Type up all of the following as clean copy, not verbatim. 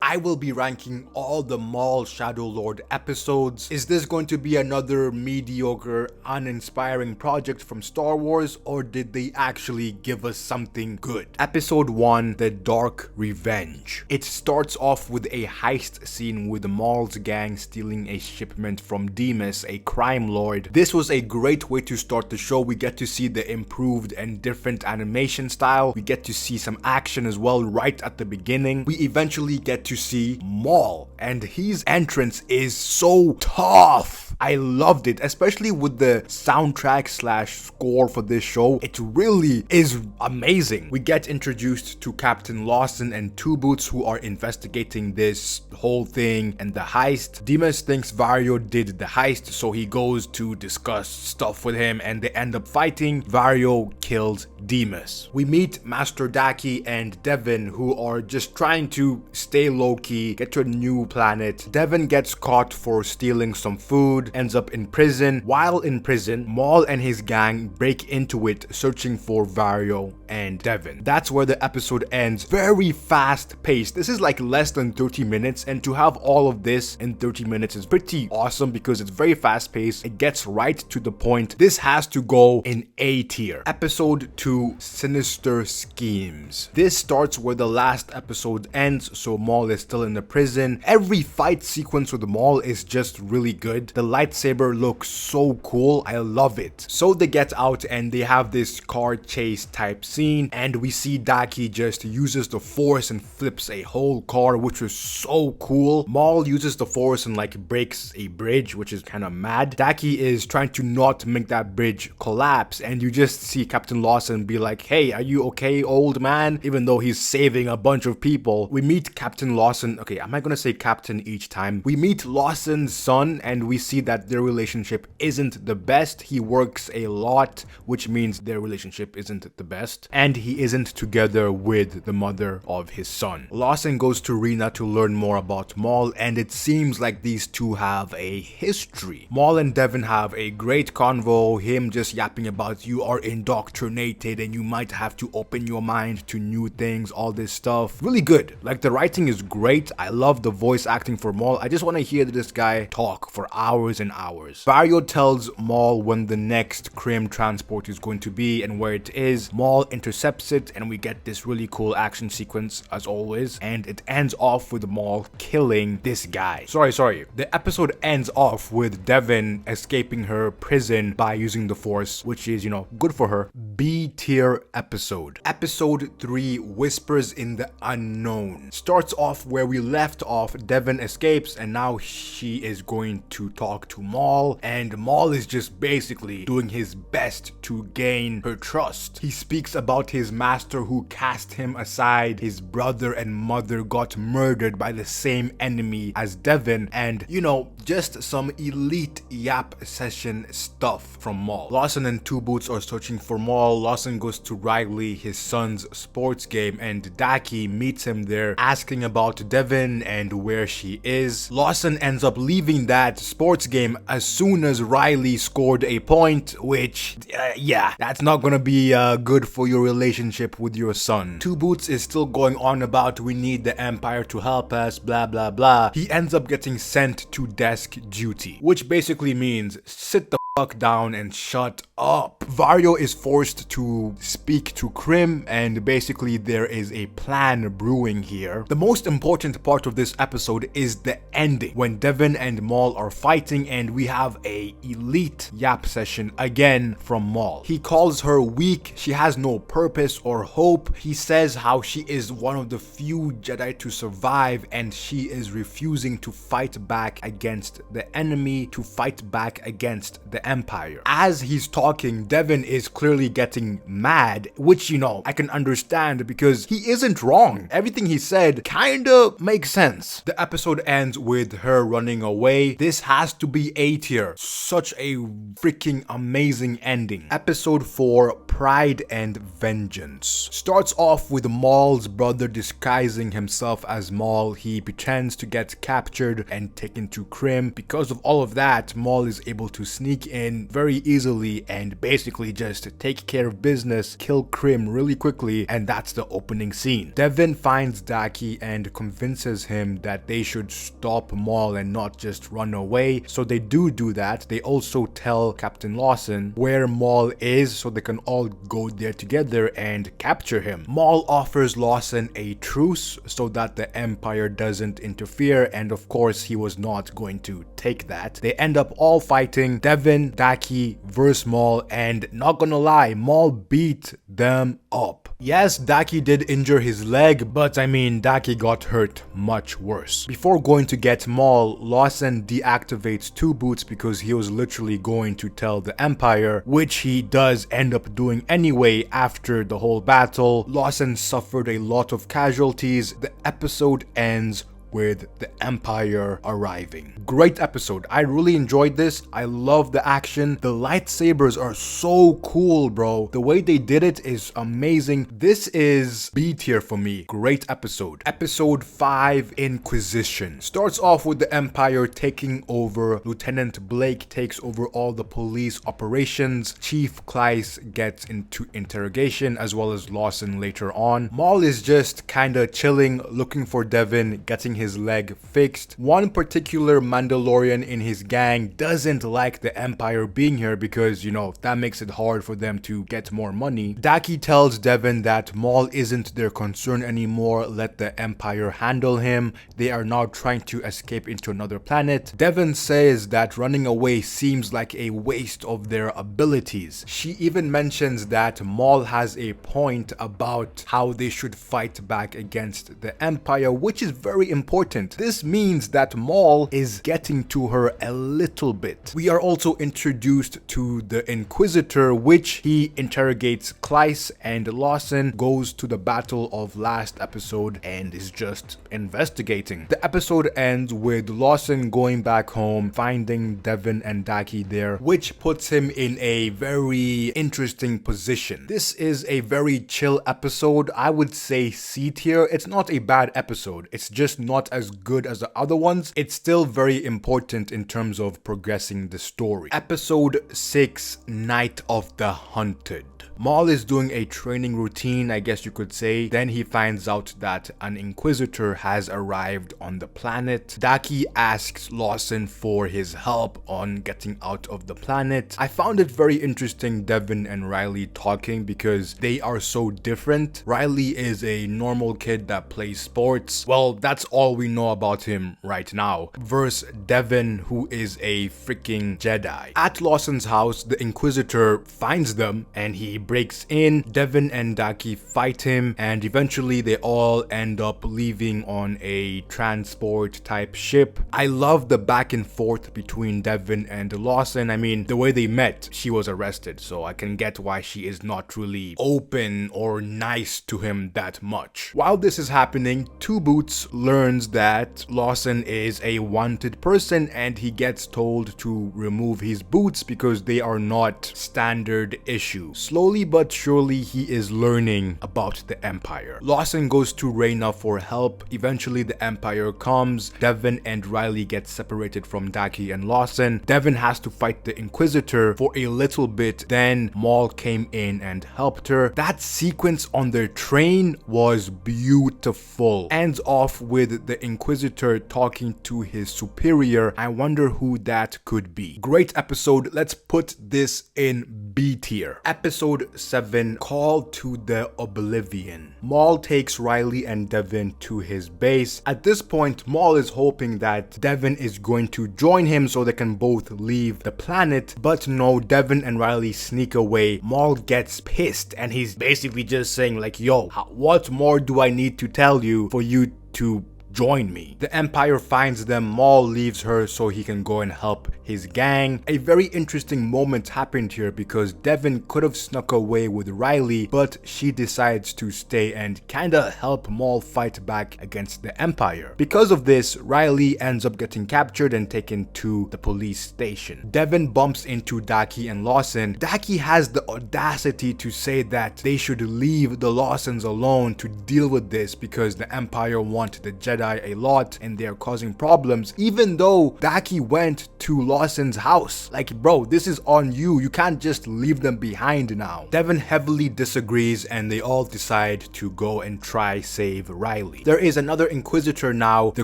I will be ranking all the MAUL Shadow Lord episodes. Is this going to be another mediocre, uninspiring project from Star Wars, or did they actually give us something good? Episode 1, The Dark Revenge. It starts off with a heist scene with MAUL's gang stealing a shipment from Demas, a crime lord. This was a great way to start the show. We get to see the improved and different animation style. We get to see some action as well right at the beginning. We eventually get to see MAUL, and his entrance is so tough. I loved it, especially with the soundtrack slash score for this show. It really is amazing. We get introduced to Captain Lawson and Two Boots, who are investigating this whole thing and the heist. Demas thinks Vario did the heist, so he goes to discuss stuff with him and they end up fighting. Vario kills Demas. We meet Master Daki and Devin, who are just trying to stay low-key, get to a new planet. Devin gets caught for stealing some food, ends up in prison. While in prison, MAUL and his gang break into it, searching for Vario and Devin. That's where the episode ends. Very fast paced. This is like less than 30 minutes, and to have all of this in 30 minutes is pretty awesome because it's very fast paced. It gets right to the point. This has to go in A tier. Episode 2, Sinister Schemes. This starts where the last episode ends, so MAUL is still in the prison. Every fight sequence with MAUL is just really good. The lightsaber looks so cool. I love it. So they get out and they have this car chase type scene, and we see Daki just uses the force and flips a whole car, which is so cool. MAUL uses the force and like breaks a bridge, which is kind of mad. Daki is trying to not make that bridge collapse, and you just see Captain Lawson be like, hey, are you okay, old man? Even though he's saving a bunch of people. We meet Captain Lawson. Okay, am I gonna say Captain each time? We meet Lawson's son, and we see that their relationship isn't the best. He works a lot, which means their relationship isn't the best, and he isn't together with the mother of his son. Lawson goes to Rena to learn more about MAUL, and it seems like these two have a history. MAUL and Devin have a great convo, him just yapping about you are indoctrinated and you might have to open your mind to new things, all this stuff. Really good. Like, the writing is great. I love the voice acting for MAUL. I just want to hear this guy talk for hours and hours. Vario tells MAUL when the next Krim transport is going to be and where it is. MAUL intercepts it, and we get this really cool action sequence as always, and it ends off with MAUL killing this guy. Sorry. The episode ends off with Devin escaping her prison by using the force, which is, you know, good for her. B tier episode. Episode 3, Whispers in the Unknown. Starts off where we left off. Devin escapes, and now she is going to talk to MAUL, and MAUL is just basically doing his best to gain her trust. He speaks about his master who cast him aside. His brother and mother got murdered by the same enemy as Devin, and you know, just some elite yap session stuff from MAUL. Lawson and Two Boots are searching for MAUL. Lawson goes to Riley, his son's sports game, and Daki meets him there asking about Devin and where she is. Lawson ends up leaving that sports game as soon as Riley scored a point, which yeah, that's not gonna be good for your relationship with your son. Two Boots is still going on about we need the Empire to help us, blah blah blah. He ends up getting sent to desk duty, which basically means sit the fuck down and shut up. Vario is forced to speak to Krim, and basically there is a plan brewing here. The most important part of this episode is the ending, when Devin and MAUL are fighting, and we have a elite yap session again from MAUL. He calls her weak, she has no purpose or hope. He says how she is one of the few Jedi to survive, and she is refusing to fight back against the enemy, to fight back against the Empire. As he's talking, Devin is clearly getting mad, which, you know, I can understand because he isn't wrong. Everything he said kinda makes sense. The episode ends with her running away. This has to be A tier. Such a freaking amazing ending. Episode 4, Pride and Vengeance. Starts off with MAUL's brother disguising himself as MAUL. He pretends to get captured and taken to Krim. Because of all of that, MAUL is able to sneak in in very easily and basically just take care of business, kill Krim really quickly, and that's the opening scene. Devin finds Daki and convinces him that they should stop MAUL and not just run away, so they do that. They also tell Captain Lawson where MAUL is so they can all go there together and capture him. MAUL offers Lawson a truce so that the Empire doesn't interfere, and of course he was not going to take that. They end up all fighting, Devin, Daki versus MAUL, and not gonna lie, MAUL beat them up. Yes, Daki did injure his leg, but I mean, Daki got hurt much worse. Before going to get MAUL, Lawson deactivates Two Boots because he was literally going to tell the Empire, which he does end up doing anyway after the whole battle. Lawson suffered a lot of casualties. The episode ends with the Empire arriving. Great episode. I really enjoyed this. I love the action. The lightsabers are so cool, bro. The way they did it is amazing. This is B tier for me. Great episode. Episode 5, Inquisition. Starts off with the Empire taking over. Lieutenant Blake takes over all the police operations. Chief Kleiss gets into interrogation, as well as Lawson later on. MAUL is just kinda chilling, looking for Devin, getting his leg fixed. One particular Mandalorian in his gang doesn't like the Empire being here because, you know, that makes it hard for them to get more money. Daki tells Devin that MAUL isn't their concern anymore, let the Empire handle him. They are now trying to escape into another planet. Devin says that running away seems like a waste of their abilities. She even mentions that MAUL has a point about how they should fight back against the Empire, which is very important. This means that MAUL is getting to her a little bit. We are also introduced to the Inquisitor, which he interrogates Kleiss, and Lawson goes to the battle of last episode and is just investigating. The episode ends with Lawson going back home, finding Devin and Daki there, which puts him in a very interesting position. This is a very chill episode. I would say C tier. It's not a bad episode. It's just not as good as the other ones. It's still very important in terms of progressing the story. Episode 6, Night of the Hunted. MAUL is doing a training routine, I guess you could say. Then he finds out that an Inquisitor has arrived on the planet. Daki asks Lawson for his help on getting out of the planet. I found it very interesting, Devin and Riley talking, because they are so different. Riley is a normal kid that plays sports. Well, that's all we know about him right now. Versus Devin, who is a freaking Jedi. At Lawson's house, the Inquisitor finds them and he breaks in. Devin and Daki fight him, and eventually they all end up leaving on a transport type ship. I love the back and forth between Devin and Lawson. I mean, the way they met, she was arrested, so I can get why she is not really open or nice to him that much. While this is happening, Two Boots learns that Lawson is a wanted person, and he gets told to remove his boots because they are not standard issue. Slowly but surely he is learning about the Empire. Lawson goes to Reyna for help. Eventually the Empire comes. Devin and Riley get separated from Daki and Lawson. Devin has to fight the Inquisitor for a little bit. Then MAUL came in and helped her. That sequence on their train was beautiful. Ends off with the Inquisitor talking to his superior. I wonder who that could be. Great episode. Let's put this in B tier. Episode 7, Call to the Oblivion. MAUL takes Riley and Devin to his base. At this point, MAUL is hoping that Devin is going to join him so they can both leave the planet, but no, Devin and Riley sneak away. MAUL gets pissed and he's basically just saying like, yo, what more do I need to tell you for you to join me? The Empire finds them. MAUL leaves her so he can go and help his gang. A very interesting moment happened here because Devin could have snuck away with Riley, but she decides to stay and kinda help MAUL fight back against the Empire. Because of this, Riley ends up getting captured and taken to the police station. Devin bumps into Daki and Lawson. Daki has the audacity to say that they should leave the Lawsons alone to deal with this because the Empire want the Jedi Jedi a lot and they're causing problems, even though Daki went to Lawson's house. Like, bro, this is on you. You can't just leave them behind now. Devin heavily disagrees and they all decide to go and try save Riley. There is another Inquisitor now, the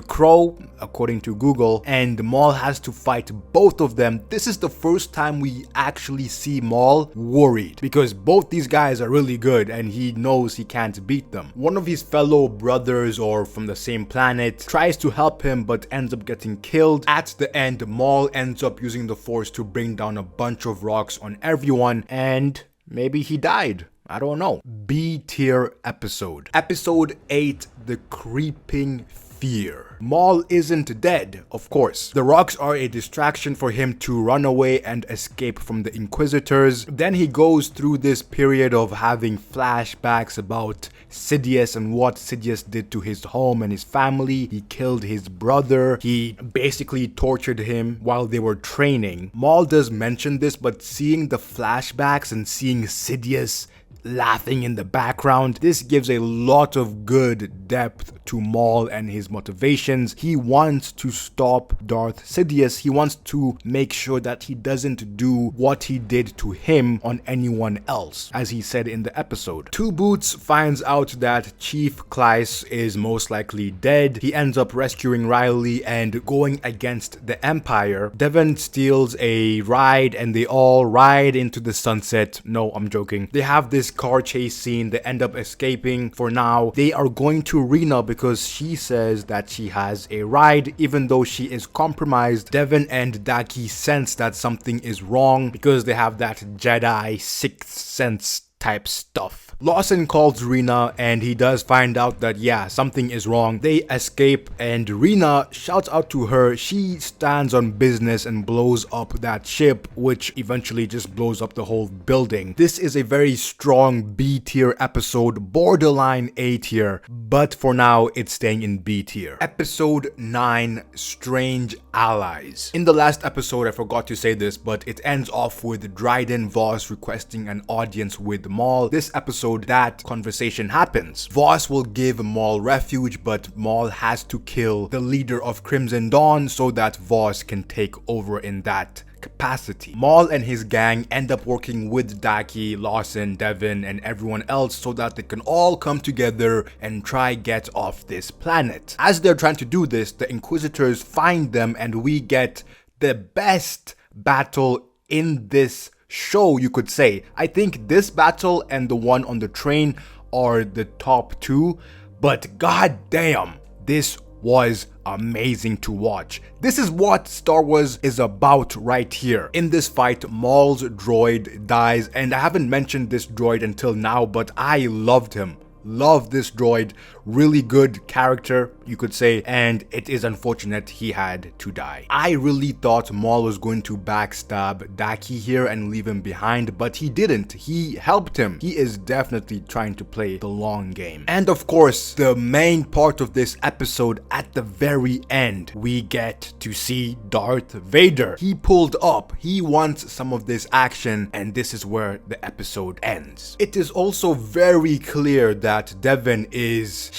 Crow, according to Google, and Maul has to fight both of them. This is the first time we actually see Maul worried because both these guys are really good and he knows he can't beat them. One of his fellow brothers or from the same planet tries to help him but ends up getting killed. At the end, Maul ends up using the Force to bring down a bunch of rocks on everyone and maybe he died. I don't know. B tier episode. Episode 8, The Creeping Fear. Maul isn't dead, of course. The rocks are a distraction for him to run away and escape from the Inquisitors. Then he goes through this period of having flashbacks about Sidious and what Sidious did to his home and his family. He killed his brother. He basically tortured him while they were training. Maul does mention this, but seeing the flashbacks and seeing Sidious laughing in the background, this gives a lot of good depth to Maul and his motivations. He wants to stop Darth Sidious. He wants to make sure that he doesn't do what he did to him on anyone else, as he said in the episode. Two Boots finds out that Chief Klyce is most likely dead. He ends up rescuing Riley and going against the Empire. Devin steals a ride and they all ride into the sunset. No, I'm joking. They have this car chase scene. They end up escaping. For now, they are going to Rena because she says that she has a ride even though she is compromised. Devin and Daki sense that something is wrong because they have that Jedi sixth sense type stuff. Lawson calls Rena and he does find out that yeah, something is wrong. They escape and Rena shouts out to her. She stands on business and blows up that ship, which eventually just blows up the whole building. This is a very strong B tier episode, borderline A tier, but for now it's staying in B tier. Episode 9, Strange Allies. In the last episode, I forgot to say this, but it ends off with Dryden Voss requesting an audience with Maul. This episode, that conversation happens. Voss will give Maul refuge, but Maul has to kill the leader of Crimson Dawn so that Voss can take over in that capacity. Maul and his gang end up working with Daki, Lawson, Devin, and everyone else so that they can all come together and try get off this planet. As they're trying to do this, the Inquisitors find them and we get the best battle in this show, you could say. I think this battle and the one on the train are the top two, but god damn, this was amazing to watch. This is what Star Wars is about right here. In this fight, Maul's droid dies, and I haven't mentioned this droid until now, but I loved him. Love this droid, really good character, you could say, and it is unfortunate he had to die. I really thought Maul was going to backstab Daki here and leave him behind, but he didn't. He helped him. He is definitely trying to play the long game. And of course, the main part of this episode, at the very end, we get to see Darth Vader. He pulled up. He wants some of this action, and this is where the episode ends. It is also very clear that Devin is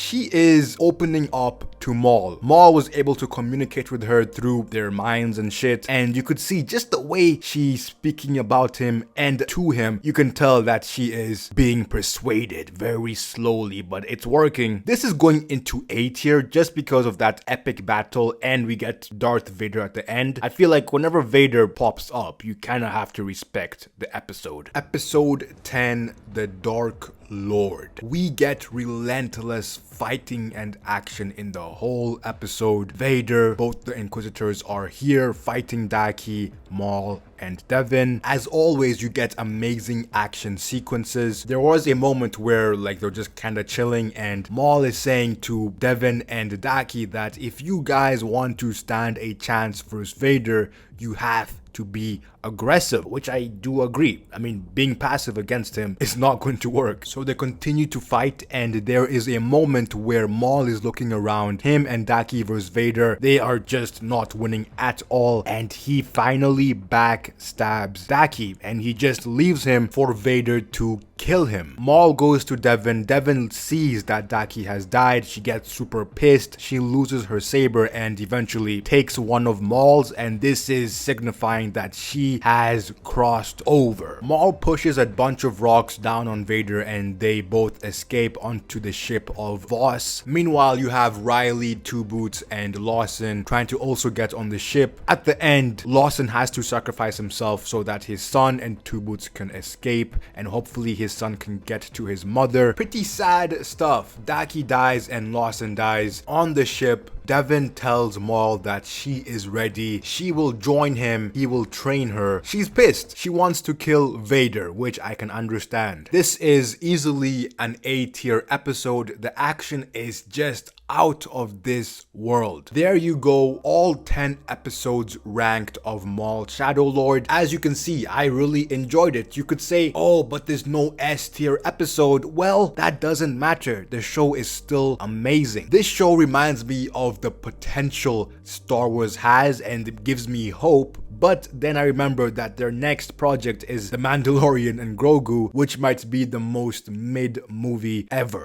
opening up to Maul. Maul was able to communicate with her through their minds and shit, and you could see just the way she's speaking about him and to him, you can tell that she is being persuaded very slowly, but it's working. This is going into A tier just because of that epic battle, and we get Darth Vader at the end. I feel like whenever Vader pops up, you kind of have to respect the episode. Episode 10, The Dark Lord. We get relentless fighting and action in the whole episode. Vader, both the Inquisitors are here fighting Daki, Maul, and Devin. As always, you get amazing action sequences. There was a moment where like they're just kind of chilling and Maul is saying to Devin and Daki that if you guys want to stand a chance versus Vader, you have to be aggressive, which I do agree. I mean, being passive against him is not going to work. So they continue to fight, and there is a moment where Maul is looking around. Him and Daki versus Vader, they are just not winning at all, and he finally backstabs Daki, and he just leaves him for Vader to kill him. Maul goes to Devon. Devon sees that Daki has died. She gets super pissed. She loses her saber and eventually takes one of Maul's, and this is signifying that she has crossed over. Maul pushes a bunch of rocks down on Vader and they both escape onto the ship of Voss. Meanwhile, you have Riley, Two Boots, and Lawson trying to also get on the ship. At the end, Lawson has to sacrifice himself so that his son and Two Boots can escape, and hopefully his son can get to his mother. Pretty sad stuff. Daki dies and Lawson dies. On the ship, Devon tells Maul that she is ready. She will join him. He will train her. She's pissed. She wants to kill Vader, which I can understand. This is easily an A-tier episode. The action is just out of this world. There you go, all 10 episodes ranked of MAUL Shadow Lord. As you can see, I really enjoyed it. You could say, oh, but there's no S-tier episode. Well, that doesn't matter. The show is still amazing. This show reminds me of the potential Star Wars has, and it gives me hope. But then I remember that their next project is The Mandalorian and Grogu, which might be the most mid movie ever.